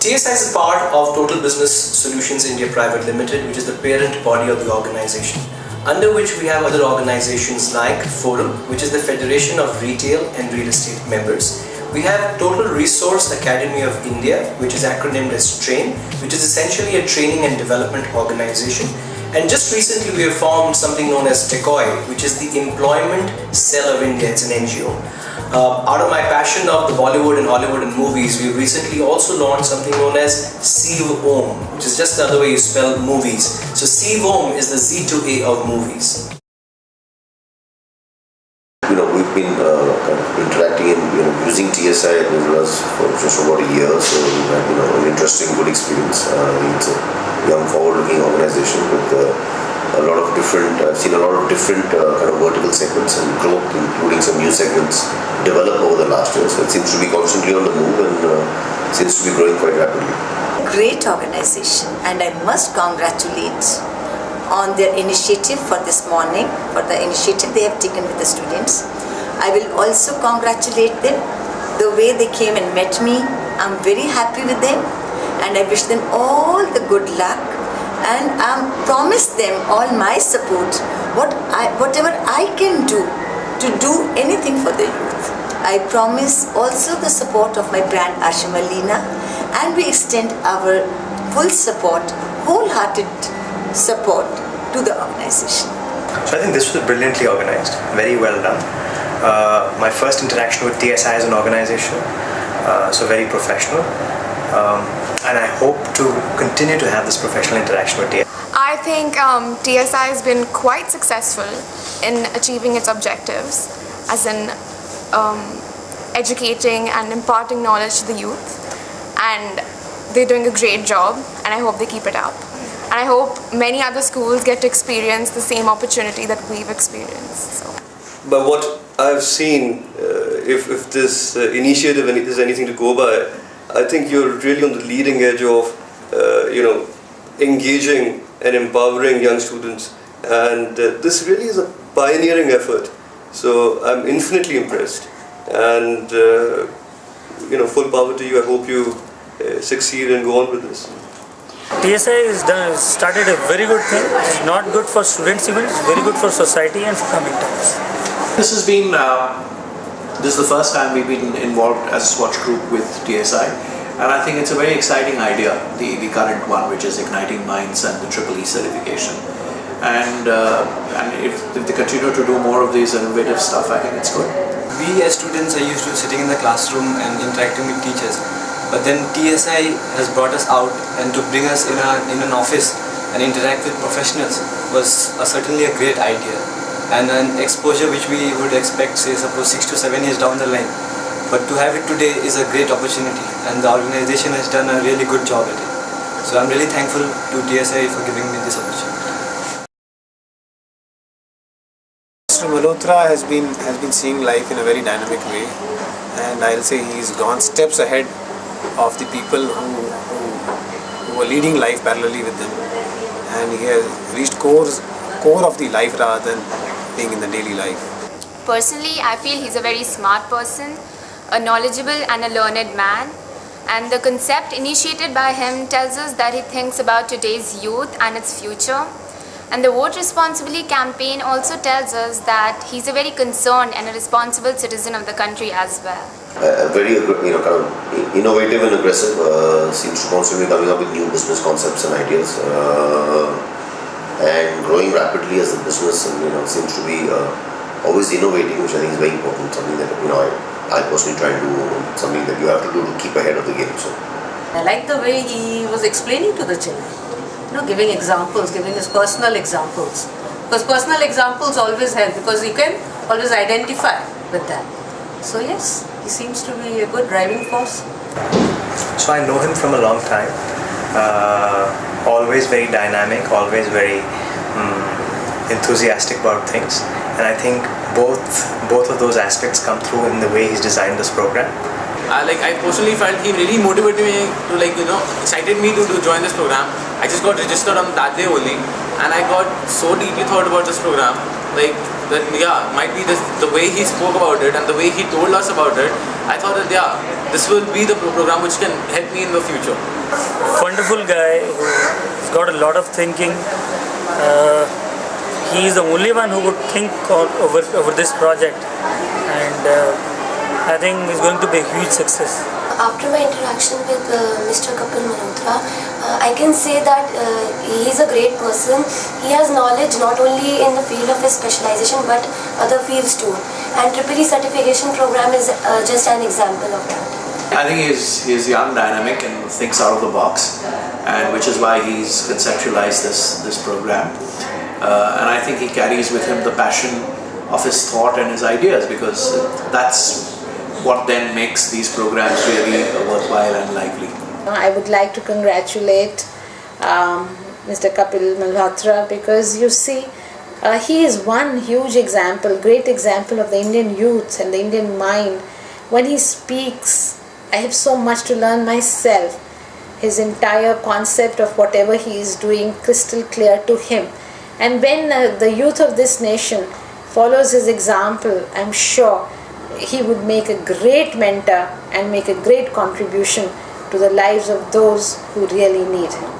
TSI is a part of Total Business Solutions India Private Limited, which is the parent body of the organization, under which we have other organizations like Forum, which is the Federation of Retail and Real Estate Members. We have Total Resource Academy of India, which is acronymed as TRAIN, which is essentially a training and development organization. And just recently we have formed something known as TSI, which is the Employment Cell of India. It's an NGO. Out of my passion of the Bollywood and Hollywood and movies, we recently also launched something known as Om, which is just the other way you spell movies. So Om is the Z to A of movies. We've been interacting and using TSI for just about a year, so we've had an interesting, good experience. It's a young, forward-looking organization with a lot of different. I've seen a lot of different kind of vertical segments and growth, including some new segments develop over the last year. So it seems to be constantly on the move and seems to be growing quite rapidly. Great organization, and I must congratulate on their initiative for this morning, for the initiative they have taken with the students. I will also congratulate them the way they came and met me. I'm very happy with them and I wish them all the good luck, and I promise them all my support, whatever I can do to do anything for the youth. I promise also the support of my brand Ashimalina, and we extend our full support, wholehearted support to the organization. So I think this was brilliantly organized, very well done. My first interaction with TSI as an organization, so very professional. And I hope to continue to have this professional interaction with TSI. I think TSI has been quite successful in achieving its objectives, as in educating and imparting knowledge to the youth, and they're doing a great job, and I hope they keep it up. And I hope many other schools get to experience the same opportunity that we've experienced. So. But what I've seen, if this initiative is anything to go by, I think you're really on the leading edge of, engaging and empowering young students. And this really is a pioneering effort. So I'm infinitely impressed. And, full power to you. I hope you succeed and go on with this. TSI has started a very good thing. It's not good for students even, it's very good for society and for coming times. This has been, this is the first time we've been involved as a Swatch group with TSI, and I think it's a very exciting idea, the current one, which is Igniting Minds and the EEE certification. And if they continue to do more of these innovative stuff, I think it's good. We as students are used to sitting in the classroom and interacting with teachers. But then TSI has brought us out, and to bring us in an office and interact with professionals was certainly a great idea, and an exposure which we would expect, say suppose 6 to 7 years down the line. But to have it today is a great opportunity, and the organization has done a really good job at it. So I'm really thankful to TSI for giving me this opportunity. Mr. Malhotra has been seeing life in a very dynamic way, and I'll say he's gone steps ahead of the people who are leading life parallelly with them, and he has reached core of the life rather than being in the daily life. Personally, I feel he's a very smart person, a knowledgeable and a learned man, and the concept initiated by him tells us that he thinks about today's youth and its future. And the Vote Responsibly campaign also tells us that he's a very concerned and a responsible citizen of the country as well. Very kind of innovative and aggressive, seems to constantly coming up with new business concepts and ideas, and growing rapidly as a business, and seems to be always innovating, which I think is very important. Something that I personally try to do, something that you have to do to keep ahead of the game. So I like the way he was explaining to the children, giving examples, giving his personal examples, because personal examples always help, because you can always identify with that. So yes, he seems to be a good driving force. So I know him from a long time, always very dynamic, always very enthusiastic about things, and I think both of those aspects come through in the way he's designed this program. I personally felt he really motivated me to excited me to join this program. I just got registered on that day only, and I got so deeply thought about this program like that, yeah, might be this, the way he spoke about it and the way he told us about it, I thought that yeah, this will be the program which can help me in the future. Wonderful guy who's got a lot of thinking. He is the only one who would think over this project, and I think it's going to be a huge success. After my interaction with Mr. Kapil Malhotra, I can say that he is a great person. He has knowledge not only in the field of his specialization but other fields too. And EEE certification program is just an example of that. I think he's young, dynamic, and thinks out of the box, and which is why he's conceptualized this program. And I think he carries with him the passion of his thought and his ideas, because that's what then makes these programs really worthwhile and lively. I would like to congratulate Mr. Kapil Malhotra, because you see, he is one huge example, great example of the Indian youth and the Indian mind. When he speaks, I have so much to learn myself. His entire concept of whatever he is doing, crystal clear to him. And when the youth of this nation follows his example, I'm sure he would make a great mentor and make a great contribution to the lives of those who really need him.